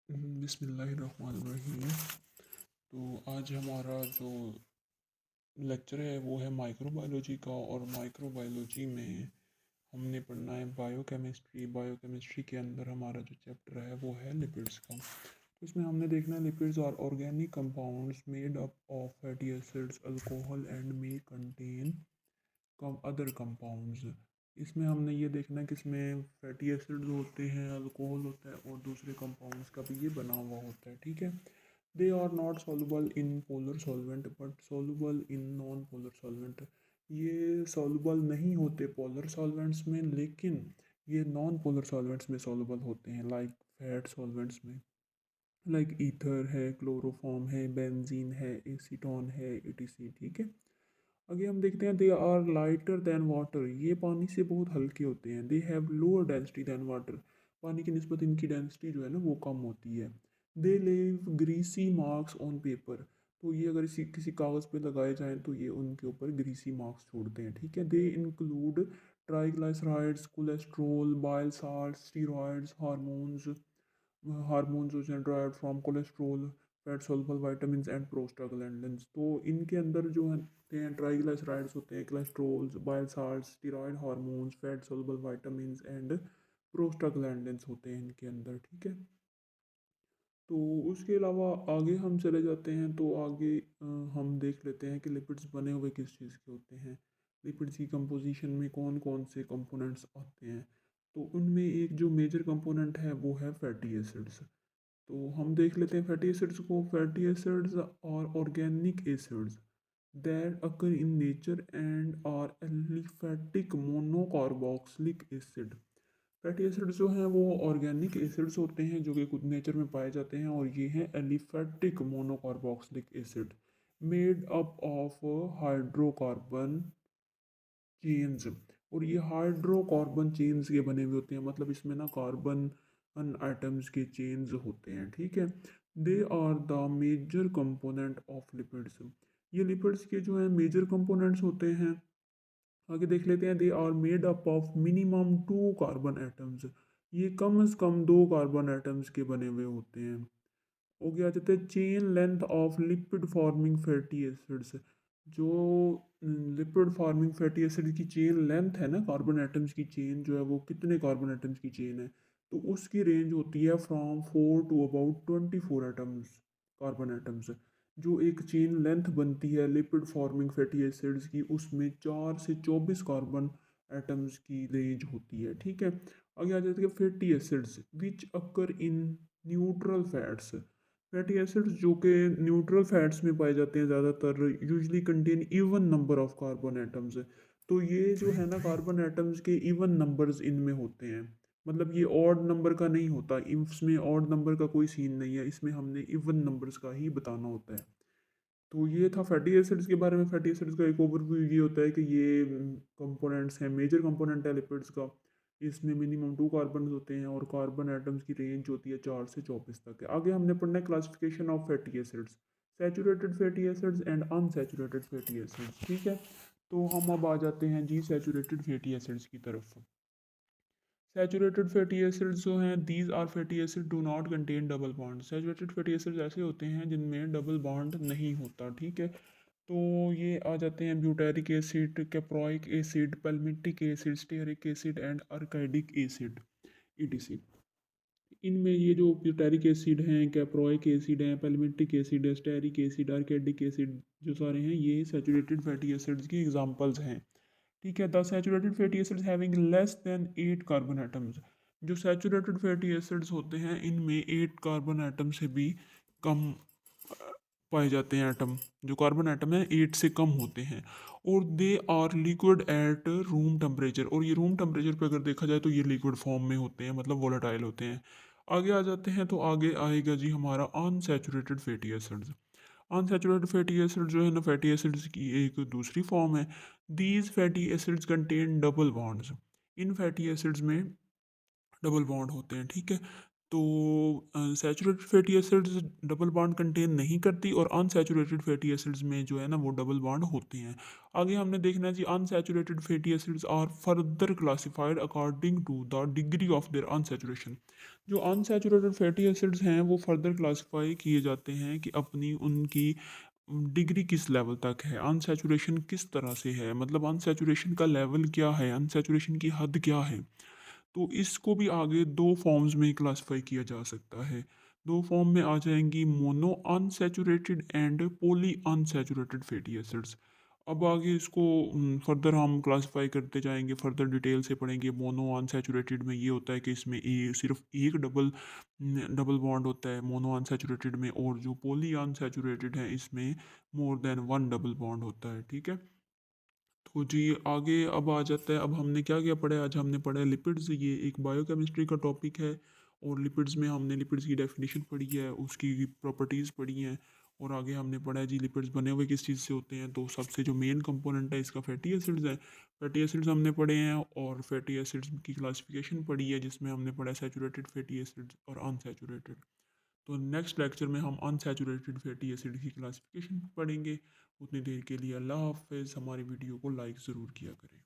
बिस्मिल्लाहिर्रहमानिर्रहीम। तो आज हमारा जो लेक्चर है वो है माइक्रोबायोलॉजी का। और माइक्रोबायोलॉजी में हमने पढ़ना है बायोकेमिस्ट्री। बायोकेमिस्ट्री के अंदर हमारा जो चैप्टर है वो है लिपिड्स का। तो इसमें हमने देखना है lipids are organic compounds made up of fatty acids alcohol and may contain other compounds. इसमें हमने ये देखना है कि इसमें फैटी एसिड्स होते हैं, अल्कोहल होता है और दूसरे कंपाउंड्स का भी ये बना हुआ होता है। ठीक है। They are not soluble in polar solvent but soluble in non polar solvent. ये सॉल्युबल नहीं होते पोलर सॉल्वेंट्स में, लेकिन ये नॉन पोलर सॉल्वेंट्स में सॉल्युबल होते हैं, लाइक फैट सॉल्वेंट्स में, लाइक ईथर है, क्लोरोफॉर्म है, बेंजीन है, एसीटोन है, etc। ठीक है। आगे हम देखते हैं they are lighter than water. ये पानी से बहुत हल्के होते हैं। They have lower density then water. पानी की निस्बत इनकी डेंसिटी जो है ना वो कम होती है। They leave greasy marks on paper. तो ये अगर इसी किसी कागज़ पे लगाए जाएं तो ये उनके ऊपर ग्रीसी मार्क्स छोड़ते हैं। ठीक है। They include triglycerides, cholesterol, bile salt, steroids, hormones. Hormones जो हैं derived from cholesterol, fat soluble vitamins and prostaglandins. तो इनके अंदर जो होते हैं ट्राइग्लिसराइड्स होते हैं, cholesterols, bile salts, steroid hormones, fat soluble vitamins and prostaglandins होते हैं इनके अंदर। ठीक है। तो उसके अलावा आगे हम चले जाते हैं तो आगे हम देख लेते हैं कि लिपिड्स बने हुए किस चीज़ के होते हैं। लिपिड्स की कंपोजिशन में कौन कौन से कंपोनेंट्स आते हैं। तो उनमें एक जो मेजर कंपोनेंट है वो है फैटी एसिड्स। तो हम देख लेते हैं फैटी एसिड्स को। फैटी एसिड्स और organic acids that occur in nature and are aliphatic monocarboxylic acid. Fatty acids जो हैं वो ऑर्गेनिक एसिड्स होते हैं जो कि खुद नेचर में पाए जाते हैं, और ये हैं aliphatic monocarboxylic acid made up of hydrocarbon chains. और ये हाइड्रोकार्बन चेन्स के बने हुए होते हैं, मतलब इसमें ना कार्बन आइटम्स के चेन्स होते हैं। ठीक है। They are the major component of lipids. ये लिपिड्स के जो है मेजर कंपोनेंट्स होते हैं। आगे देख लेते हैं they are made up of minimum 2 carbon atoms. ये कम से कम 2 कार्बन एटम्स के बने हुए होते हैं। हो गया जाता है chain length of lipid forming fatty acids. जो लिपिड फॉर्मिंग फैटी एसिड की चेन लेंथ है ना, कार्बन एटम्स की चेन जो है वो कितने कार्बन एटम्स की चेन है, तो उसकी रेंज होती है from 4 to about 24 atoms, carbon atoms. जो एक चेन लेंथ बनती है लिपिड फॉर्मिंग फैटी एसिड्स की, उसमें 4 से 24 कार्बन एटम्स की रेंज होती है। ठीक है। आगे आ जाते हैं fatty acids which occur in neutral fats. Fatty acids जो कि न्यूट्रल फैट्स में पाए जाते हैं ज़्यादातर, usually contain even number of carbon atoms. तो ये जो है ना कार्बन एटम्स के इवन नंबर्स इनमें होते हैं, मतलब ये ऑड नंबर का नहीं होता, इसमें ऑड नंबर का कोई सीन नहीं है, इसमें हमने इवन नंबर्स का ही बताना होता है। तो ये था फैटी एसिड्स के बारे में। फैटी एसिड्स का एक ओवरव्यू ये होता है कि ये कंपोनेंट्स हैं, मेजर कंपोनेंट है लिपिड्स का। इसमें मिनिमम 2 कार्बन होते हैं और कार्बन एटम्स की रेंज होती है 4 से 24 तक है। आगे हमने पढ़ना है classification of fatty acids, saturated fatty acids and unsaturated fatty acids. ठीक है। तो हम अब आ जाते हैं जी सैचुरेटेड फैटी एसिड्स की तरफ। सैचुरेटेड फैटी एसिड्स जो हैं these are fatty acid do not contain double bond. Saturated fatty acids ऐसे होते हैं जिनमें डबल बॉन्ड नहीं होता। ठीक है। तो ये आ जाते हैं butyric acid, caproic acid, palmitic acid, stearic acid and arachidic acid, etc। इनमें ये जो ब्यूटेरिक एसिड हैं, कैप्रोइक एसिड हैं, पैल्मिटिक एसिड है, स्टेरिक एसिड, अर्काइडिक एसिड, जो सारे हैं ये सैचुरेटेड फैटी एसिड्स की एग्जांपल्स हैं। ठीक है। The saturated fatty acids having less than 8 carbon atoms. जो सैचुरेटेड फैटी एसिड्स होते हैं इनमें 8 कार्बन एटम से भी कम पाए जाते हैं एटम। जो कार्बन एटम है 8 से कम होते हैं, और they are liquid at room temperature. और ये रूम टेम्परेचर पे अगर देखा जाए तो ये लिक्विड फॉर्म में होते हैं, मतलब वोलेटाइल होते हैं। आगे आ जाते हैं तो आगे आएगा जी हमारा unsaturated fatty acids. Unsaturated fatty acid जो है ना फैटी एसिड्स की एक दूसरी फॉर्म है। These fatty acids contain double bonds. In fatty acids में डबल बॉन्ड होते हैं। ठीक है। तो saturated fatty acids double bond contain नहीं करती और अनसैचुरेटेड फैटी एसिड्स में जो है ना वो डबल बॉन्ड होते हैं। आगे हमने देखना है जी, unsaturated fatty acids are further classified according to the degree of their unsaturation. जो अनसैचुरेटेड फैटी एसिड्स हैं वो फर्दर क्लासिफाई किए जाते हैं कि अपनी उनकी डिग्री किस लेवल तक है, अनसैचुरेशन किस तरह से है, मतलब अनसैचुरेशन का लेवल क्या है, अनसैचुरेशन की हद क्या है। तो इसको भी आगे 2 फॉर्म्स में क्लासिफ़ाई किया जा सकता है। 2 फॉर्म में आ जाएँगी, mono unsaturated and poly unsaturated fatty acids. अब आगे इसको फर्दर हम क्लासिफ़ाई करते जाएँगे, फर्दर डिटेल से पढ़ेंगे। मोनो अनसैचुरेटेड में ये होता है कि इसमें सिर्फ़ एक डबल बॉन्ड होता है मोनो अनसैचुरेटेड में, और जो पॉली अनसैचुरेटेड है इसमें मोर दैन 1 डबल बॉन्ड होता है, ठीक है? तो जी, आगे अब आ जाता है, अब हमने क्या-क्या पढ़ा है, आज हमने पढ़ा है लिपिड्स, ये एक बायोकेमिस्ट्री का टॉपिक है। और लिपिड्स में हमने लिपिड्स की डेफिनेशन पढ़ी है, उसकी प्रॉपर्टीज़ पढ़ी हैं। और आगे हमने पढ़ा है जी लिपिड्स बने हुए किस चीज़ से होते हैं, तो सबसे जो मेन कंपोनेंट है इसका फैटी एसिड्स है। फैटी एसिड्स हमने पढ़े हैं और फैटी एसिड्स की क्लासिफिकेशन पढ़ी है, जिसमें हमने पढ़ा है सैचुरेटेड फैटी एसिड्स और अनसैचुरेटेड। तो नेक्स्ट लेक्चर में हम अनसैचुरेटेड फैटी एसिड की क्लासिफिकेशन पढ़ेंगे। उतनी देर के लिए अल्लाह हाफ़िज़। हमारी वीडियो को लाइक ज़रूर किया करें।